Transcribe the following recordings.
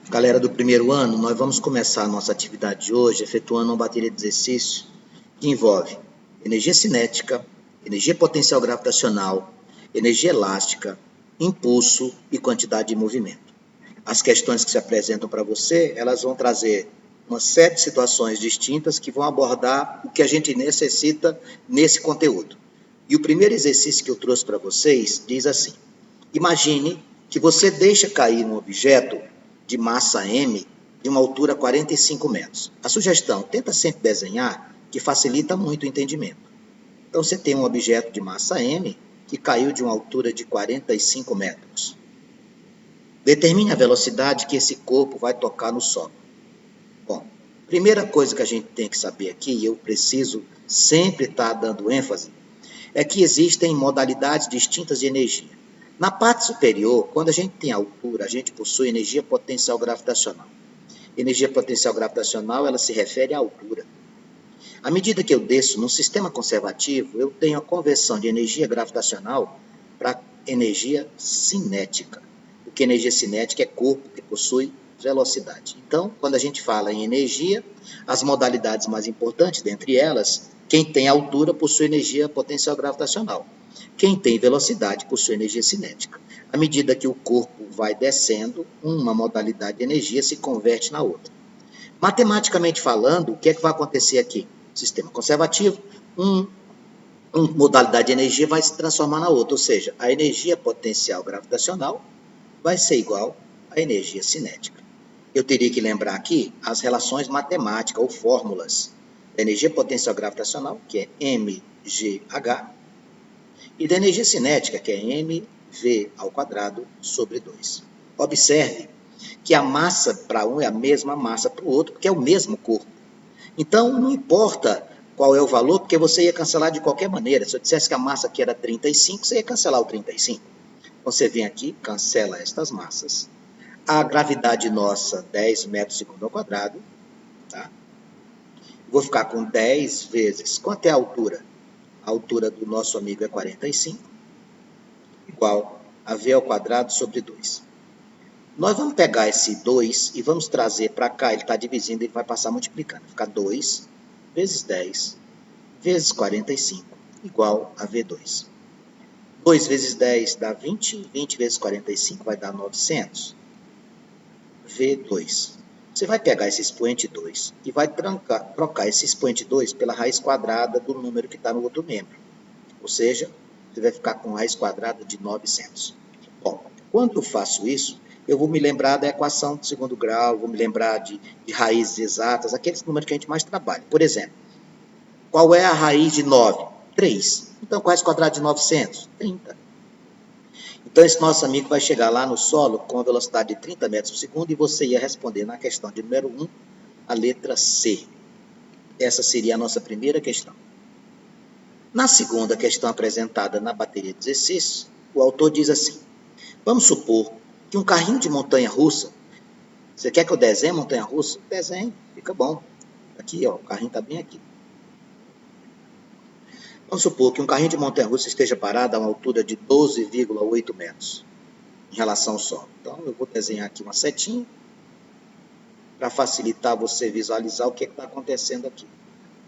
Galera do primeiro ano, nós vamos começar a nossa atividade de hoje efetuando uma bateria de exercícios que envolve energia cinética, energia potencial gravitacional, energia elástica, impulso e quantidade de movimento. As questões que se apresentam para você, elas vão trazer uma série de situações distintas que vão abordar o que a gente necessita nesse conteúdo. E o primeiro exercício que eu trouxe para vocês diz assim: imagine que você deixa cair um objeto de massa m de uma altura 45 metros. A sugestão, tenta sempre desenhar, que facilita muito o entendimento. Então, você tem um objeto de massa m que caiu de uma altura de 45 metros. Determine a velocidade que esse corpo vai tocar no solo. Bom, primeira coisa que a gente tem que saber aqui, e eu preciso sempre estar dando ênfase, é que existem modalidades distintas de energia. Na parte superior, quando a gente tem altura, a gente possui energia potencial gravitacional. Energia potencial gravitacional, ela se refere à altura. À medida que eu desço num sistema conservativo, eu tenho a conversão de energia gravitacional para energia cinética. Porque energia cinética é corpo que possui velocidade. Então, quando a gente fala em energia, as modalidades mais importantes, dentre elas, quem tem altura possui energia potencial gravitacional. Quem tem velocidade possui energia cinética. À medida que o corpo vai descendo, uma modalidade de energia se converte na outra. Matematicamente falando, o que é que vai acontecer aqui? Sistema conservativo, uma modalidade de energia vai se transformar na outra, ou seja, a energia potencial gravitacional vai ser igual à energia cinética. Eu teria que lembrar aqui as relações matemáticas ou fórmulas da energia potencial gravitacional, que é mgh, e da energia cinética, que é mv ao quadrado sobre 2. Observe que a massa para um é a mesma massa para o outro, porque é o mesmo corpo. Então, não importa qual é o valor, porque você ia cancelar de qualquer maneira. Se eu dissesse que a massa aqui era 35, você ia cancelar o 35. Você vem aqui, cancela estas massas. A gravidade nossa, 10 metros segundo ao quadrado. Tá? Vou ficar com 10 vezes. Quanto é a altura? A altura do nosso amigo é 45, igual a v ao quadrado sobre 2. Nós vamos pegar esse 2 e vamos trazer para cá. Ele está dividindo, ele vai passar multiplicando. Vai ficar 2 vezes 10 vezes 45, igual a V2. 2 vezes 10 dá 20, 20 vezes 45 vai dar 900. V2. Você vai pegar esse expoente 2 e vai trocar esse expoente 2 pela raiz quadrada do número que está no outro membro. Ou seja, você vai ficar com raiz quadrada de 900. Bom, quando eu faço isso, eu vou me lembrar da equação de segundo grau, vou me lembrar de raízes exatas, aqueles números que a gente mais trabalha. Por exemplo, qual é a raiz de 9? 3. Então, qual é o quadrado de 900? 30. Então, esse nosso amigo vai chegar lá no solo com a velocidade de 30 metros por segundo e você ia responder na questão de número 1, a letra C. Essa seria a nossa primeira questão. Na segunda questão apresentada na bateria de exercícios, o autor diz assim: vamos supor que um carrinho de montanha-russa, você quer que eu desenhe montanha-russa? Desenhe, fica bom. Aqui, ó, o carrinho está bem aqui. Vamos supor que um carrinho de montanha-russa esteja parado a uma altura de 12,8 metros em relação ao solo. Então, eu vou desenhar aqui uma setinha para facilitar você visualizar o que está acontecendo aqui.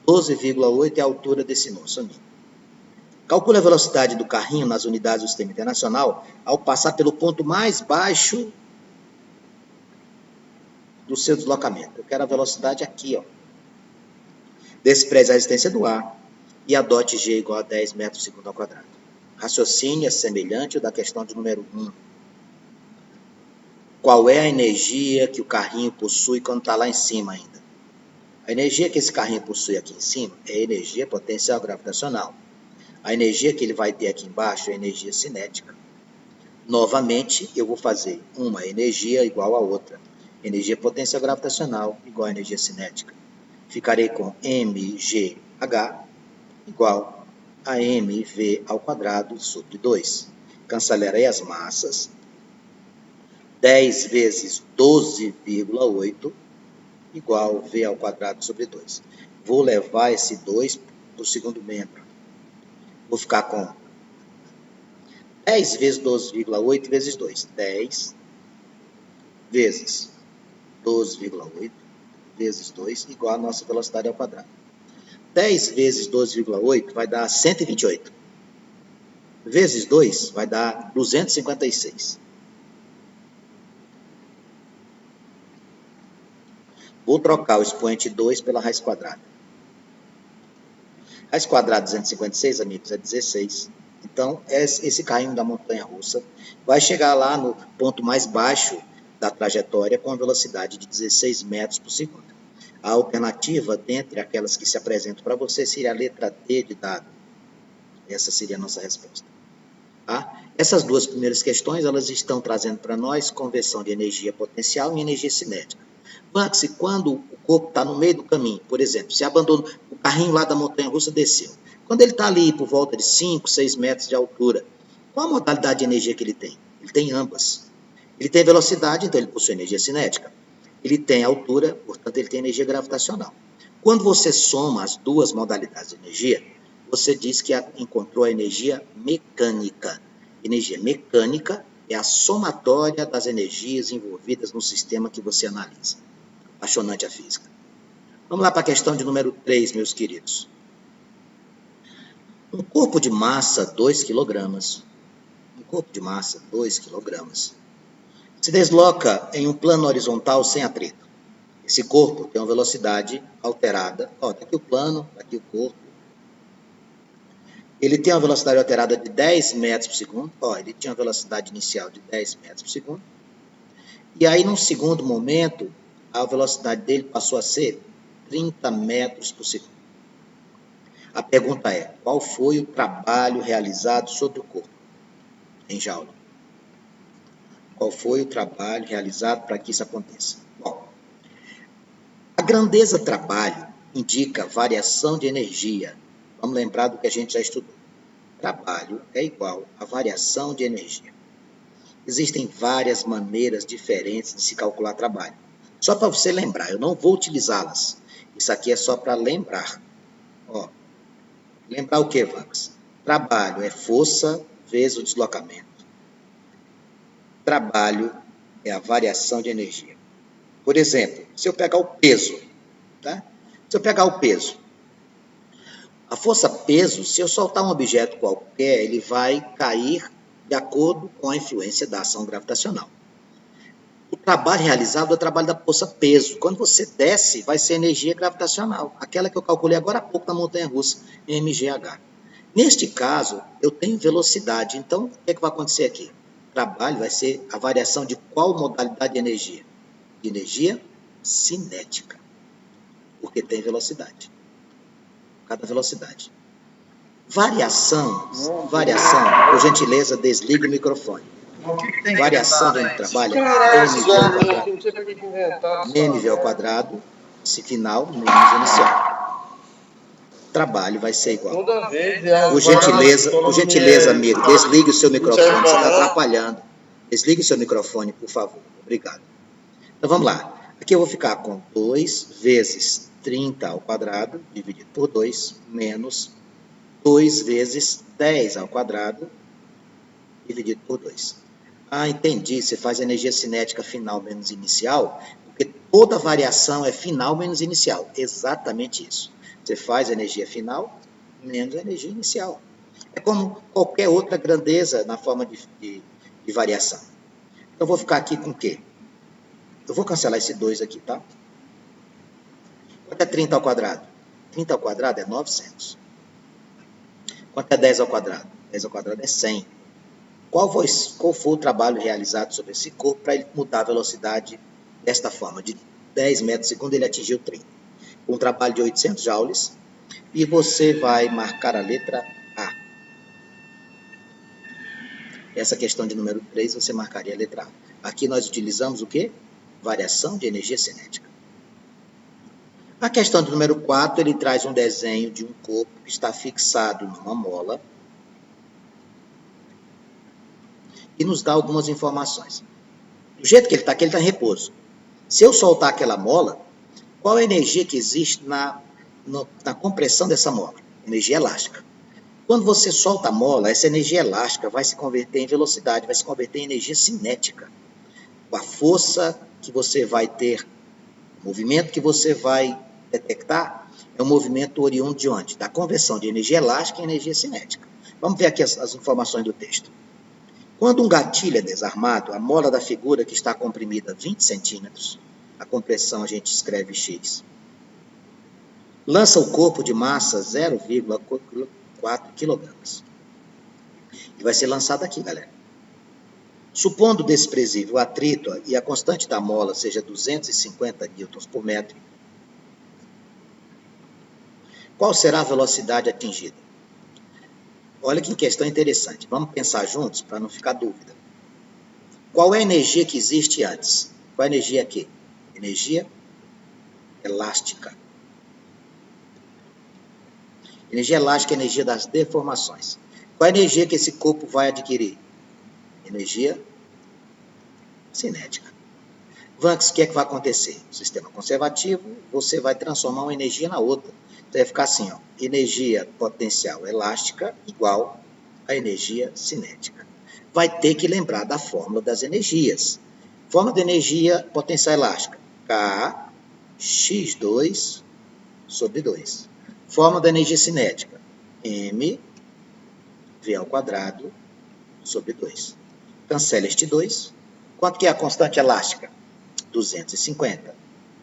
12,8 é a altura desse nosso amigo. Calcule a velocidade do carrinho nas unidades do Sistema Internacional ao passar pelo ponto mais baixo do seu deslocamento. Eu quero a velocidade aqui, ó. Despreze a resistência do ar e adote G igual a 10 metros por segundo ao quadrado. Raciocínio é semelhante ao da questão de número 1. Qual é a energia que o carrinho possui quando está lá em cima ainda? A energia que esse carrinho possui aqui em cima é energia potencial gravitacional. A energia que ele vai ter aqui embaixo é energia cinética. Novamente, eu vou fazer uma energia igual a outra. Energia potencial gravitacional igual a energia cinética. Ficarei com mgh igual a mv ao quadrado sobre 2. Cancelarei as massas. 10 vezes 12,8 igual a v ao quadrado sobre 2. Vou levar esse 2 para o segundo membro. Vou ficar com 10 vezes 12,8 vezes 2. 10 vezes 12,8 vezes 2 igual a nossa velocidade ao quadrado. 10 vezes 12,8 vai dar 128. Vezes 2 vai dar 256. Vou trocar o expoente 2 pela raiz quadrada. Raiz quadrada de 256, amigos, é 16. Então, esse carrinho da montanha-russa vai chegar lá no ponto mais baixo da trajetória com a velocidade de 16 metros por segundo. A alternativa, dentre aquelas que se apresentam para você, seria a letra D de dado. Essa seria a nossa resposta. Tá? Essas duas primeiras questões, elas estão trazendo para nós conversão de energia potencial em energia cinética. Banks, quando o corpo está no meio do caminho, por exemplo, se abandonou, o carrinho lá da montanha-russa desceu. Quando ele está ali por volta de 5, 6 metros de altura, qual a modalidade de energia que ele tem? Ele tem ambas. Ele tem velocidade, então ele possui energia cinética. Ele tem altura, portanto ele tem energia gravitacional. Quando você soma as duas modalidades de energia, você diz que encontrou a energia mecânica. Energia mecânica é a somatória das energias envolvidas no sistema que você analisa. Apaixonante a física. Vamos lá para a questão de número 3, meus queridos. Um corpo de massa 2 kg, se desloca em um plano horizontal sem atrito. Esse corpo tem uma velocidade alterada. Ó, tá aqui o plano, tá aqui o corpo. Ele tem uma velocidade alterada de 10 metros por segundo. Ó, ele tinha uma velocidade inicial de 10 metros por segundo. E aí, num segundo momento, a velocidade dele passou a ser 30 metros por segundo. A pergunta é, qual foi o trabalho realizado sobre o corpo em joule? Qual foi o trabalho realizado para que isso aconteça? Bom, a grandeza trabalho indica variação de energia. Vamos lembrar do que a gente já estudou. Trabalho é igual a variação de energia. Existem várias maneiras diferentes de se calcular trabalho. Só para você lembrar, eu não vou utilizá-las. Isso aqui é só para lembrar. Ó, lembrar o que, Vamos? Trabalho é força vezes o deslocamento. Trabalho é a variação de energia. Por exemplo, se eu pegar o peso, tá? Se eu pegar o peso, a força peso, se eu soltar um objeto qualquer, ele vai cair de acordo com a influência da ação gravitacional. O trabalho realizado é o trabalho da força peso. Quando você desce, vai ser energia gravitacional. Aquela que eu calculei agora há pouco na montanha-russa, MGH. Neste caso, eu tenho velocidade. Então, o que é que vai acontecer aqui? O trabalho vai ser a variação de qual modalidade de energia? De energia cinética. Porque tem velocidade. Cada velocidade. Variação, por gentileza, desligue o microfone. Variação do trabalho é mv ao quadrado, se final, menos inicial. Trabalho vai ser igual. Por gentileza, amigo, desligue o seu microfone, você está atrapalhando. Desligue o seu microfone, por favor. Obrigado. Então, vamos lá. Aqui eu vou ficar com 2 vezes 30 ao quadrado, dividido por 2, menos 2 vezes 10 ao quadrado, dividido por 2. Ah, entendi. Você faz energia cinética final menos inicial, porque toda variação é final menos inicial. Exatamente isso. Você faz energia final menos energia inicial. É como qualquer outra grandeza na forma de variação. Então, eu vou ficar aqui com o quê? Eu vou cancelar esse 2 aqui, tá? Quanto é 30 ao quadrado? 30 ao quadrado é 900. Quanto é 10 ao quadrado? 10 ao quadrado é 100. Qual foi o trabalho realizado sobre esse corpo para ele mudar a velocidade desta forma? De 10 metros por segundo ele atingiu 30. Um trabalho de 800 joules. E você vai marcar a letra A. Essa questão de número 3 você marcaria a letra A. Aqui nós utilizamos o quê? Variação de energia cinética. A questão de número 4, ele traz um desenho de um corpo que está fixado numa mola e nos dá algumas informações. Do jeito que ele está aqui, ele está em repouso. Se eu soltar aquela mola, qual é a energia que existe na compressão dessa mola? Energia elástica. Quando você solta a mola, essa energia elástica vai se converter em velocidade, vai se converter em energia cinética. A força que você vai ter, o movimento que você vai detectar é um movimento oriundo de onde? Da conversão de energia elástica em energia cinética. Vamos ver aqui as informações do texto. Quando um gatilho é desarmado, a mola da figura que está comprimida 20 centímetros, a compressão a gente escreve X, lança o corpo de massa 0,4 kg. E vai ser lançado aqui, galera. Supondo desprezível o atrito e a constante da mola seja 250 newtons por metro, qual será a velocidade atingida? Olha que questão interessante. Vamos pensar juntos para não ficar dúvida. Qual é a energia que existe antes? Qual é a energia aqui? Energia elástica. Energia elástica é a energia das deformações. Qual é a energia que esse corpo vai adquirir? Energia cinética. Vanks, o que é que vai acontecer? No sistema conservativo, você vai transformar uma energia na outra. Então, vai ficar assim, ó, energia potencial elástica igual a energia cinética. Vai ter que lembrar da fórmula das energias. Fórmula de energia potencial elástica, K x2 sobre 2. Fórmula da energia cinética, m v ao quadrado sobre 2. Cancela este 2. Quanto que é a constante elástica? 250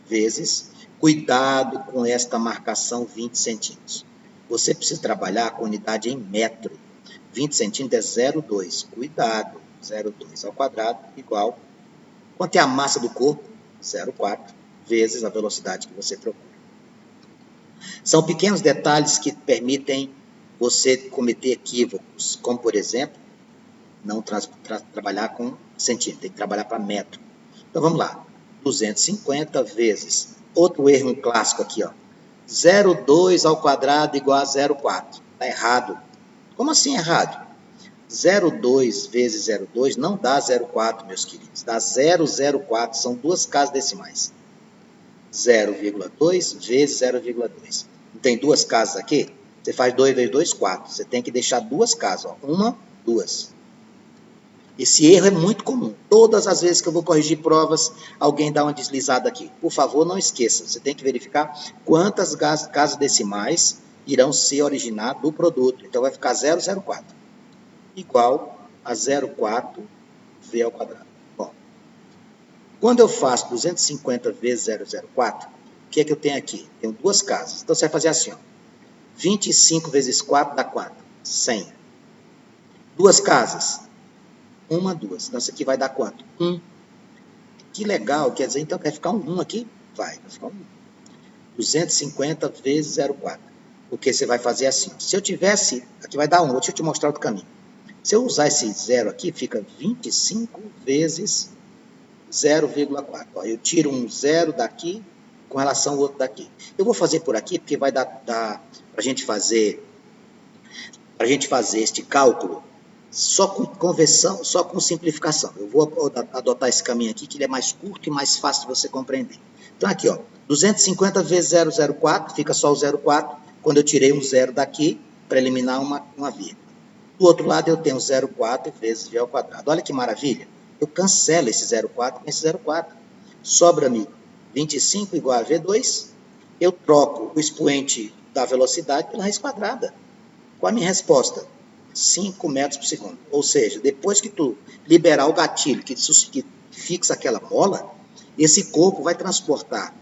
vezes, cuidado com esta marcação 20 centímetros. Você precisa trabalhar com unidade em metro. 20 centímetros é 0,2. Cuidado, 0,2 ao quadrado igual. Quanto é a massa do corpo? 0,4 vezes a velocidade que você procura. São pequenos detalhes que permitem você cometer equívocos, como, por exemplo, não trabalhar com centímetro, tem que trabalhar para metro. Então, vamos lá. 250 vezes, outro erro clássico aqui, ó, 0,2 ao quadrado igual a 0,4. Está errado. Como assim errado? 0,2 vezes 0,2 não dá 0,4, meus queridos. Dá 0,04, são duas casas decimais. 0,2 vezes 0,2. Não tem duas casas aqui? Você faz 2 vezes 2, 4. Você tem que deixar duas casas, ó. Uma, duas. Esse erro é muito comum. Todas as vezes que eu vou corrigir provas, alguém dá uma deslizada aqui. Por favor, não esqueça. Você tem que verificar quantas casas decimais irão ser originadas do produto. Então, vai ficar 0,04 igual a 0,4 v ao quadrado. Bom, quando eu faço 250 vezes 0,04, o que é que eu tenho aqui? Tenho duas casas. Então, você vai fazer assim, ó. 25 vezes 4 dá quanto? 100. Duas casas. Uma, duas. Então, isso aqui vai dar quanto? 1. Que legal. Quer dizer, então, quer ficar um 1 aqui? Vai ficar um 1. 250 vezes 0,4. Porque você vai fazer assim. Se eu tivesse... Aqui vai dar 1. Deixa eu te mostrar outro caminho. Se eu usar esse 0 aqui, fica 25 vezes 0,4. Eu tiro um 0 daqui com relação ao outro daqui. Eu vou fazer por aqui, porque vai dar para a gente fazer este cálculo só com conversão, só com simplificação. Eu vou adotar esse caminho aqui, que ele é mais curto e mais fácil de você compreender. Então, aqui, ó, 250 vezes 0,04, fica só o 0,4, quando eu tirei um 0 daqui, para eliminar uma vírgula. Do outro lado, eu tenho 0,4 vezes v ao quadrado. Olha que maravilha. Eu cancelo esse 0,4 com esse 0,4. Sobra-me 25 igual a V2. Eu troco o expoente da velocidade pela raiz quadrada. Qual a minha resposta? 5 metros por segundo. Ou seja, depois que tu liberar o gatilho que fixa aquela mola, esse corpo vai transportar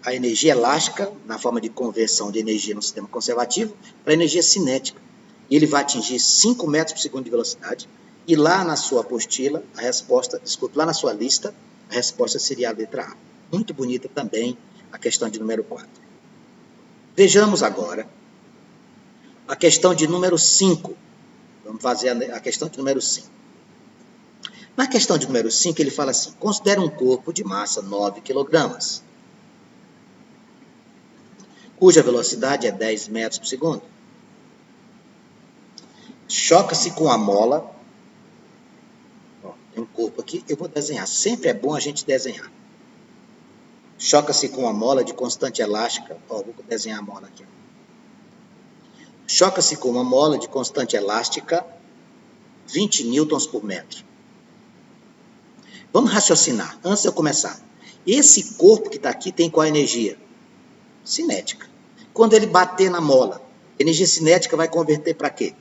a energia elástica, na forma de conversão de energia no sistema conservativo, para energia cinética. E ele vai atingir 5 metros por segundo de velocidade. E lá na sua apostila, a resposta, desculpe, lá na sua lista, a resposta seria a letra A. Muito bonita também a questão de número 4. Vejamos agora a questão de número 5. Vamos fazer a questão de número 5. Na questão de número 5, ele fala assim, considere um corpo de massa 9 kg, cuja velocidade é 10 metros por segundo. Choca-se com a mola. Ó, tem um corpo aqui, eu vou desenhar. Sempre é bom a gente desenhar. Choca-se com a mola de constante elástica. Ó, vou desenhar a mola aqui. Choca-se com uma mola de constante elástica 20 newtons por metro. Vamos raciocinar, antes de eu começar. Esse corpo que está aqui tem qual energia? Cinética. Quando ele bater na mola, energia cinética vai converter para quê?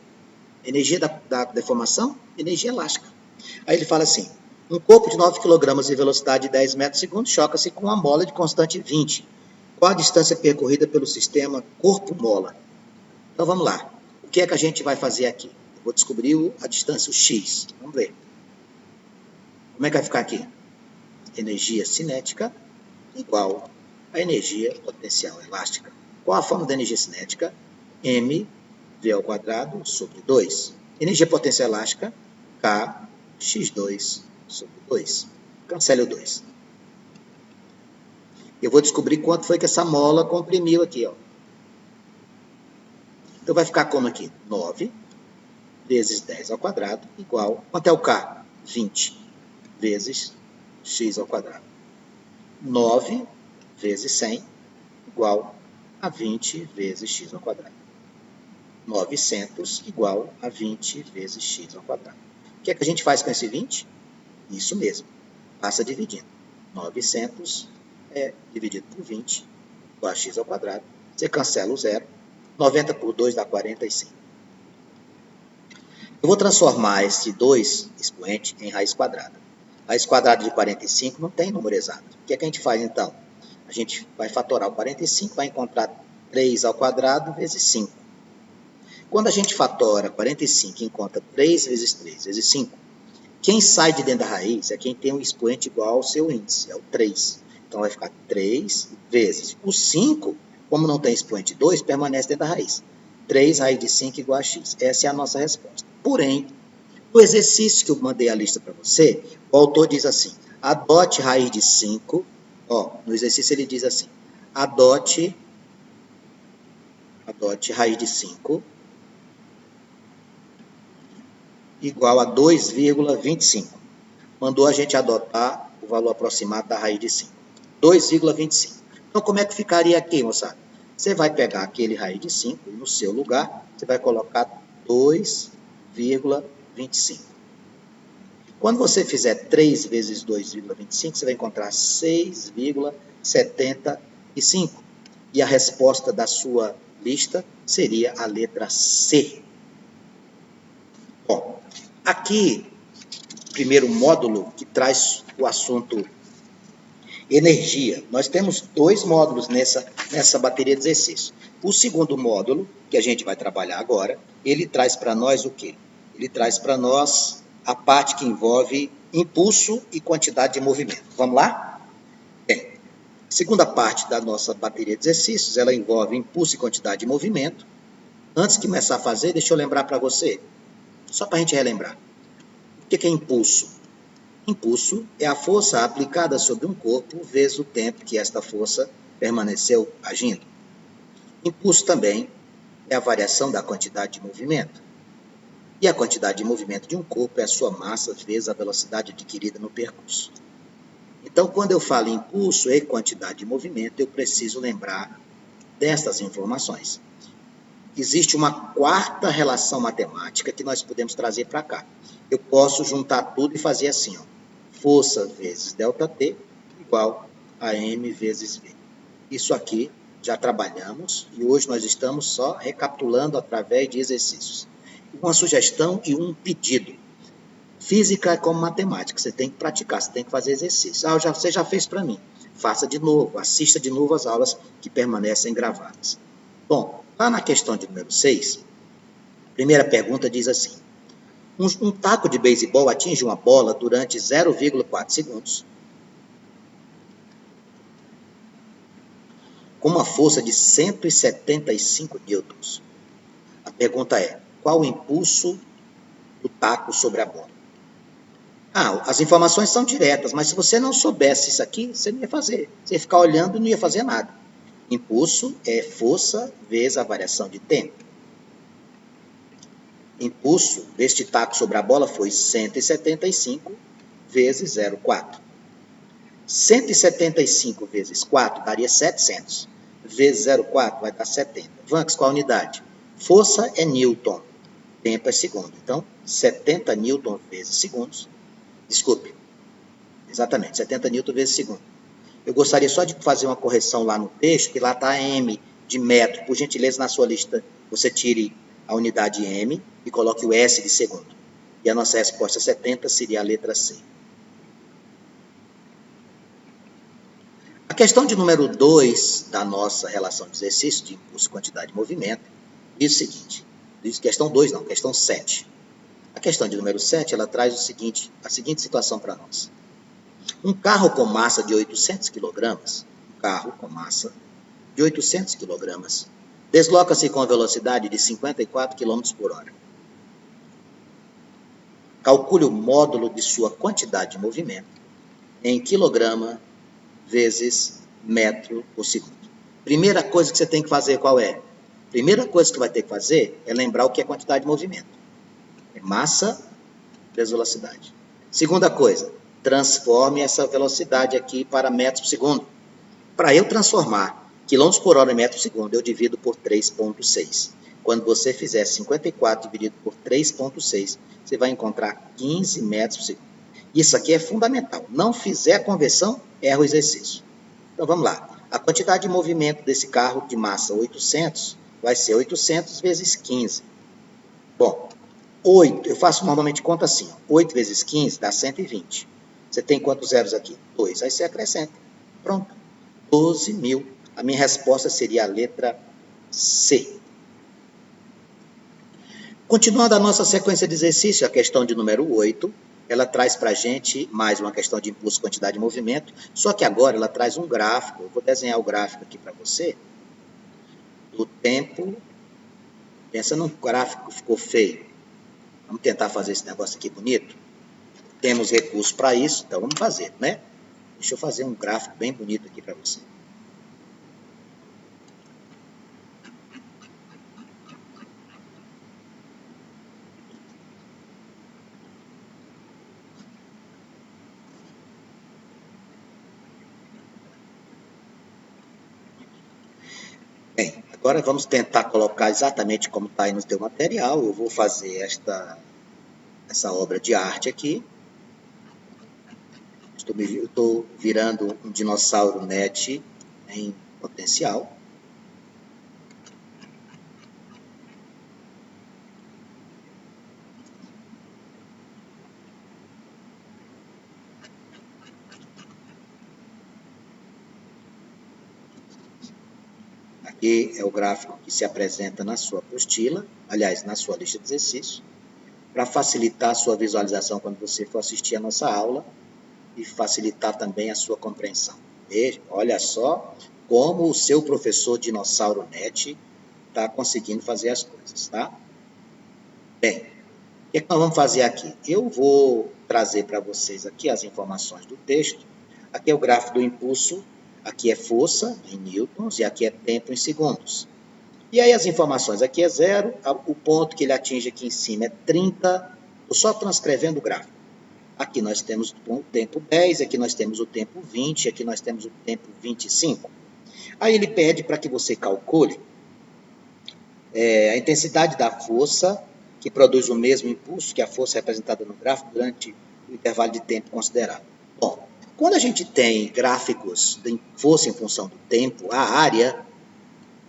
Energia da deformação? Energia elástica. Aí ele fala assim, um corpo de 9 kg e velocidade de 10 metros por segundo choca-se com uma mola de constante 20. Qual a distância percorrida pelo sistema corpo-mola? Então vamos lá. O que é que a gente vai fazer aqui? Eu vou descobrir a distância, o x. Vamos ver. Como é que vai ficar aqui? Energia cinética igual a energia potencial elástica. Qual a forma da energia cinética? mv ao quadrado sobre 2. Energia potencial elástica, K x2 sobre 2. Cancele o 2. Eu vou descobrir quanto foi que essa mola comprimiu aqui, ó. Então vai ficar como aqui? 9 vezes 10 ao quadrado igual... Quanto é o K? 20 vezes x ao quadrado. 9 vezes 100 igual a 20 vezes x ao quadrado. 900 igual a 20 vezes x ao quadrado. O que é que a gente faz com esse 20? Isso mesmo, passa dividindo. 900 dividido por 20 igual a x ao quadrado. Você cancela o zero. 90 por 2 dá 45. Eu vou transformar esse 2 expoente em raiz quadrada. Raiz quadrada de 45 não tem número exato. O que é que a gente faz então? A gente vai fatorar o 45, vai encontrar 3 ao quadrado vezes 5. Quando a gente fatora 45 e encontra 3 vezes 3 vezes 5, quem sai de dentro da raiz é quem tem um expoente igual ao seu índice, é o 3. Então vai ficar 3 vezes o 5, como não tem expoente 2, permanece dentro da raiz. 3 raiz de 5 igual a x. Essa é a nossa resposta. Porém, no exercício que eu mandei a lista para você, o autor diz assim, adote raiz de 5, no exercício ele diz assim, adote raiz de 5 igual a 2,25. Mandou a gente adotar o valor aproximado da raiz de 5. 2,25. Então, como é que ficaria aqui, moçada? Você vai pegar aquele raiz de 5 e no seu lugar, você vai colocar 2,25. Quando você fizer 3 vezes 2,25, você vai encontrar 6,75. E a resposta da sua lista seria a letra C. Bom, aqui, primeiro módulo que traz o assunto energia. Nós temos 2 módulos nessa bateria de exercício. O segundo módulo, que a gente vai trabalhar agora, ele traz para nós o quê? Ele traz para nós a parte que envolve impulso e quantidade de movimento. Vamos lá? Bem, a segunda parte da nossa bateria de exercícios, ela envolve impulso e quantidade de movimento. Antes de começar a fazer, deixa eu lembrar para você, só para a gente relembrar. O que é impulso? Impulso é a força aplicada sobre um corpo vezes o tempo que esta força permaneceu agindo. Impulso também é a variação da quantidade de movimento. E a quantidade de movimento de um corpo é a sua massa vezes a velocidade adquirida no percurso. Então, quando eu falo impulso e quantidade de movimento, eu preciso lembrar destas informações. Existe uma quarta relação matemática que nós podemos trazer para cá. Eu posso juntar tudo e fazer assim, força vezes ΔT igual a M vezes V. Isso aqui já trabalhamos e hoje nós estamos só recapitulando através de exercícios. Uma sugestão e um pedido. Física é como matemática, você tem que praticar, você tem que fazer exercício. Você já fez para mim. Faça de novo, assista de novo as aulas que permanecem gravadas. Bom, lá na questão de número 6, a primeira pergunta diz assim, um taco de beisebol atinge uma bola durante 0,4 segundos com uma força de 175 newtons. A pergunta é, qual o impulso do taco sobre a bola? As informações são diretas, mas se você não soubesse isso aqui, você não ia fazer. Você ia ficar olhando e não ia fazer nada. Impulso é força vezes a variação de tempo. Impulso deste taco sobre a bola foi 175 vezes 0,4. 175 vezes 4 daria 700. Vezes 0,4 vai dar 70. Vanks, qual a unidade? Força é Newton. Tempo é segundo. Então, 70 Newton vezes segundos. Desculpe. Exatamente, 70 newton vezes segundo. Eu gostaria só de fazer uma correção lá no texto, que lá está M de metro. Por gentileza, na sua lista, você tire a unidade M e coloque o S de segundo. E a nossa resposta 70 seria a letra C. A questão de número 2 da nossa relação de exercício de impulso, quantidade e movimento diz o seguinte, questão 2 não, questão 7. A questão de número 7, ela traz a seguinte situação para nós. Um carro com massa de 800 kg, desloca-se com a velocidade de 54 km por hora. Calcule o módulo de sua quantidade de movimento em quilograma vezes metro por segundo. Primeira coisa que você tem que fazer, qual é? Primeira coisa que vai ter que fazer é lembrar o que é quantidade de movimento. É massa vezes velocidade. Segunda coisa, transforme essa velocidade aqui para metros por segundo. Para eu transformar quilômetros por hora em metros por segundo, eu divido por 3,6. Quando você fizer 54 dividido por 3,6, você vai encontrar 15 metros por segundo. Isso aqui é fundamental. Não fizer a conversão, erra o exercício. Então, vamos lá. A quantidade de movimento desse carro de massa 800 vai ser 800 vezes 15. Bom, 8, eu faço normalmente conta assim. 8 vezes 15 dá 120. Você tem quantos zeros aqui? 2. Aí você acrescenta. Pronto. 12.000. A minha resposta seria a letra C. Continuando a nossa sequência de exercício, a questão de número 8, ela traz para a gente mais uma questão de impulso, quantidade e movimento, só que agora ela traz um gráfico. Eu vou desenhar o gráfico aqui para você, do tempo. Pensa num gráfico que ficou feio. Vamos tentar fazer esse negócio aqui bonito? Temos recursos para isso, então vamos fazer, né? Deixa eu fazer um gráfico bem bonito aqui para você. Bem, agora vamos tentar colocar exatamente como está aí no teu material. Eu vou fazer essa obra de arte aqui. Eu estou virando um dinossauro net em potencial. Aqui é o gráfico que se apresenta na sua apostila, aliás, na sua lista de exercícios, para facilitar a sua visualização quando você for assistir a nossa aula e facilitar também a sua compreensão. Veja, olha só como o seu professor Dinossauro Net está conseguindo fazer as coisas, tá? Bem, o que é que nós vamos fazer aqui? Eu vou trazer para vocês aqui as informações do texto. Aqui é o gráfico do impulso, aqui é força em newtons e aqui é tempo em segundos. E aí as informações, aqui é 0, o ponto que ele atinge aqui em cima é 30, estou só transcrevendo o gráfico. Aqui nós temos o tempo 10, aqui nós temos o tempo 20, aqui nós temos o tempo 25. Aí ele pede para que você calcule a intensidade da força que produz o mesmo impulso que a força representada no gráfico durante o intervalo de tempo considerado. Bom, quando a gente tem gráficos de força em função do tempo, a área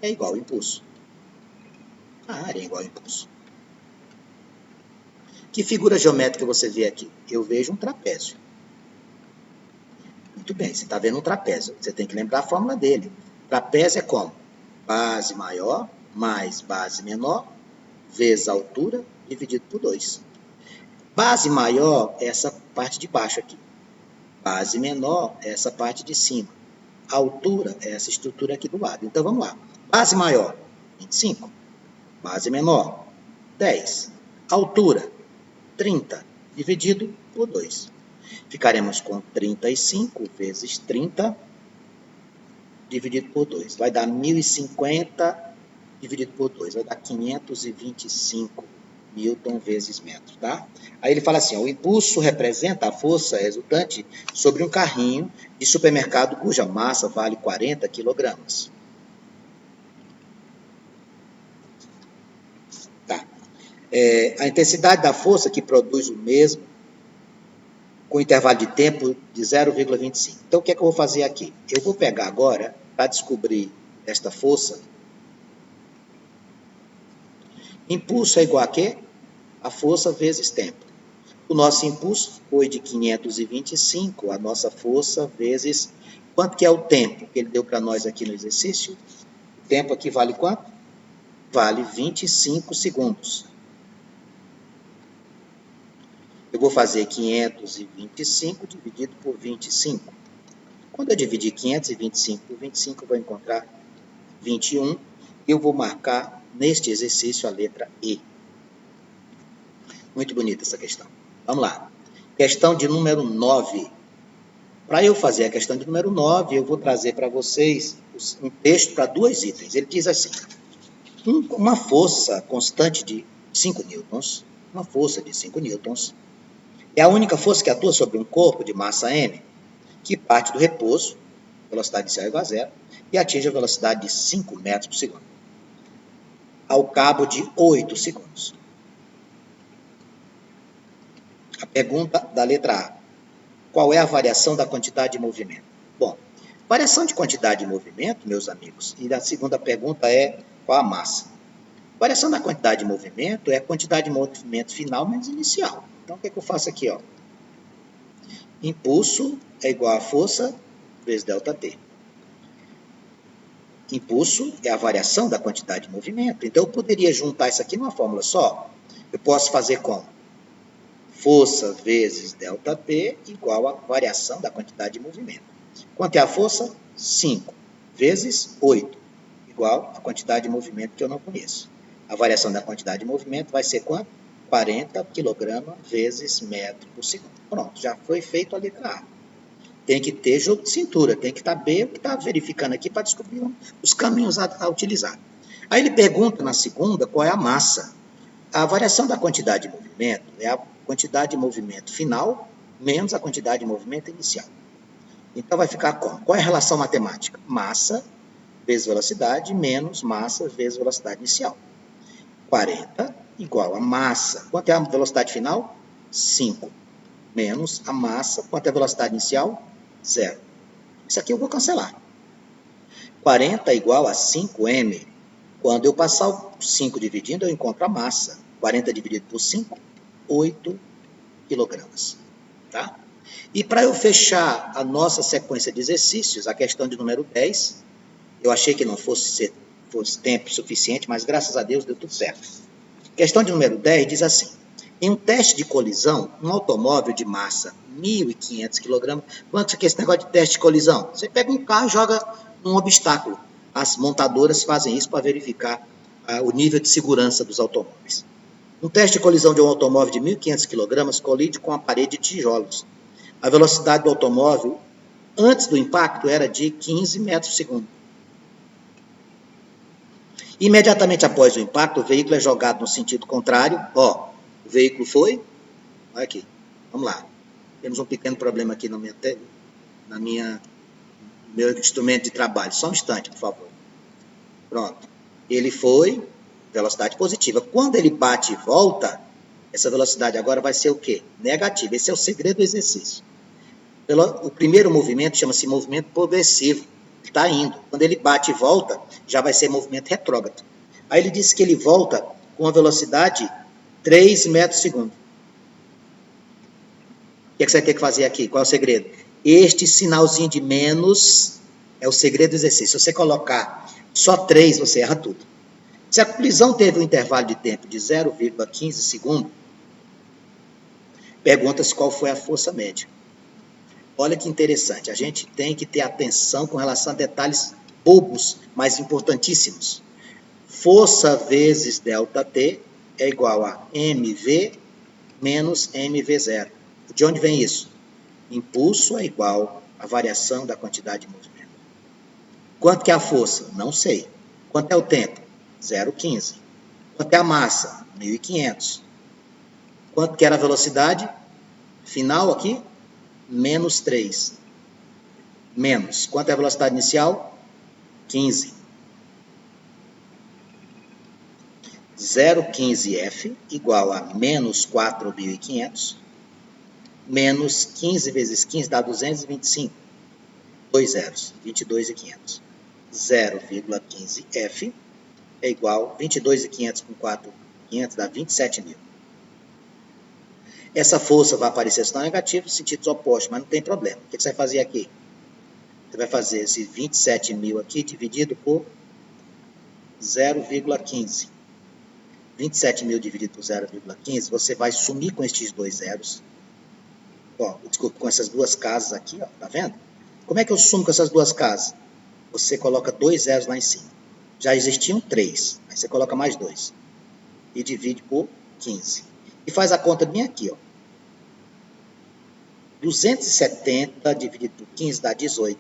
é igual ao impulso. A área é igual ao impulso. Que figura geométrica você vê aqui? Eu vejo um trapézio. Muito bem, você está vendo um trapézio. Você tem que lembrar a fórmula dele. Trapézio é como? Base maior mais base menor vezes a altura dividido por 2. Base maior é essa parte de baixo aqui. Base menor é essa parte de cima. A altura é essa estrutura aqui do lado. Então, vamos lá. Base maior, 25. Base menor, 10. Altura, 30, dividido por 2. Ficaremos com 35 vezes 30, dividido por 2. Vai dar 1.050 dividido por 2. Vai dar 525 newton vezes metro, tá? Aí ele fala assim, ó, o impulso representa a força resultante sobre um carrinho de supermercado cuja massa vale 40 quilogramas. Tá. A intensidade da força que produz o mesmo com intervalo de tempo de 0,25. Então, o que é que eu vou fazer aqui? Eu vou pegar agora, para descobrir esta força, impulso é igual a quê? A força vezes tempo. O nosso impulso foi de 525, a nossa força vezes... Quanto que é o tempo que ele deu para nós aqui no exercício? O tempo aqui vale quanto? Vale 25 segundos. Eu vou fazer 525 dividido por 25. Quando eu dividir 525 por 25, eu vou encontrar 21. Eu vou marcar neste exercício a letra E. Muito bonita essa questão. Vamos lá. Questão de número 9. Para eu fazer a questão de número 9, eu vou trazer para vocês um texto para 2 itens. Ele diz assim: uma força constante de 5 newtons, uma força de 5 newtons, é a única força que atua sobre um corpo de massa m, que parte do repouso, velocidade inicial igual a zero, e atinge a velocidade de 5 metros por segundo, ao cabo de 8 segundos. A pergunta da letra A: qual é a variação da quantidade de movimento? Bom, variação de quantidade de movimento, meus amigos, e a segunda pergunta é qual a massa? Variação da quantidade de movimento é a quantidade de movimento final menos inicial. Então, o que é que eu faço aqui? Ó? Impulso é igual a força vezes ΔT. Impulso é a variação da quantidade de movimento. Então, eu poderia juntar isso aqui numa fórmula só. Eu posso fazer como? Força vezes ΔP igual a variação da quantidade de movimento. Quanto é a força? 5 vezes 8, igual a quantidade de movimento que eu não conheço. A variação da quantidade de movimento vai ser quanto? 40 kg vezes metro por segundo. Pronto, já foi feito a letra A. Tem que ter jogo de cintura, tem que estar bem o que está verificando aqui para descobrir os caminhos a utilizar. Aí ele pergunta na segunda qual é a massa. A variação da quantidade de movimento é a quantidade de movimento final menos a quantidade de movimento inicial. Então vai ficar como? Qual é a relação matemática? Massa vezes velocidade menos massa vezes velocidade inicial. 40 igual a massa. Quanto é a velocidade final? 5. Menos a massa. Quanto é a velocidade inicial? 0. Isso aqui eu vou cancelar. 40 igual a 5m. Quando eu passar o 5 dividindo, eu encontro a massa. 40 dividido por 5, 8 quilogramas. Tá? E para eu fechar a nossa sequência de exercícios, a questão de número 10, eu achei que não fosse tempo suficiente, mas graças a Deus deu tudo certo. Questão de número 10 diz assim: em um teste de colisão, um automóvel de massa 1.500 kg, quanto que é esse negócio de teste de colisão? Você pega um carro e joga um obstáculo. As montadoras fazem isso para verificar o nível de segurança dos automóveis. Um teste de colisão de um automóvel de 1.500 kg colide com a parede de tijolos. A velocidade do automóvel antes do impacto era de 15 metros por segundo. Imediatamente após o impacto, o veículo é jogado no sentido contrário. Ó, o veículo foi. Olha aqui. Vamos lá. Temos um pequeno problema aqui no meu instrumento de trabalho. Só um instante, por favor. Pronto. Ele foi, velocidade positiva. Quando ele bate e volta, essa velocidade agora vai ser o quê? Negativa. Esse é o segredo do exercício. O primeiro movimento chama-se movimento progressivo. Está indo. Quando ele bate e volta, já vai ser movimento retrógrado. Aí ele disse que ele volta com a velocidade 3 metros por segundo. O que é que você vai ter que fazer aqui? Qual é o segredo? Este sinalzinho de menos é o segredo do exercício. Se você colocar só 3, você erra tudo. Se a colisão teve um intervalo de tempo de 0,15 segundo, pergunta-se qual foi a força média. Olha que interessante, a gente tem que ter atenção com relação a detalhes bobos, mas importantíssimos. Força vezes ΔT é igual a mv menos mv0. De onde vem isso? Impulso é igual à variação da quantidade de movimento. Quanto que é a força? Não sei. Quanto é o tempo? 0,15. Quanto é a massa? 1.500. Quanto que era a velocidade final aqui? Menos 3. Menos. Quanto é a velocidade inicial? 15. 0,15F igual a menos 4.500 menos 15 vezes 15 dá 225. 2 zeros, 22.500. 0,15F é igual a 22.500 com 4.500 dá 27.000. Essa força vai aparecer sinal negativo, sentidos opostos, mas não tem problema. O que você vai fazer aqui? Você vai fazer esse 27.000 aqui dividido por 0,15. 27.000 dividido por 0,15, você vai sumir com estes dois zeros. Ó, desculpa, com essas duas casas aqui, ó, tá vendo? Como é que eu sumo com essas duas casas? Você coloca dois zeros lá em cima. Já existiam 3, aí você coloca mais 2. E divide por 15. E faz a conta bem aqui, ó. 270 dividido por 15 dá 18.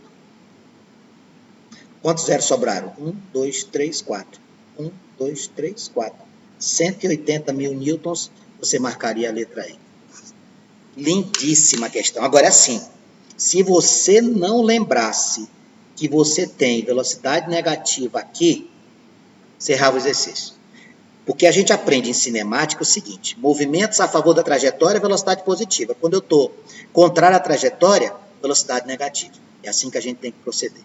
Quantos zeros sobraram? 1, 2, 3, 4. 1, 2, 3, 4. 180.000 newtons, você marcaria a letra E. Lindíssima questão. Agora, assim, se você não lembrasse que você tem velocidade negativa aqui, você errava o exercício. Porque a gente aprende em cinemática o seguinte: movimentos a favor da trajetória, velocidade positiva. Quando eu estou contrário à trajetória, velocidade negativa. É assim que a gente tem que proceder.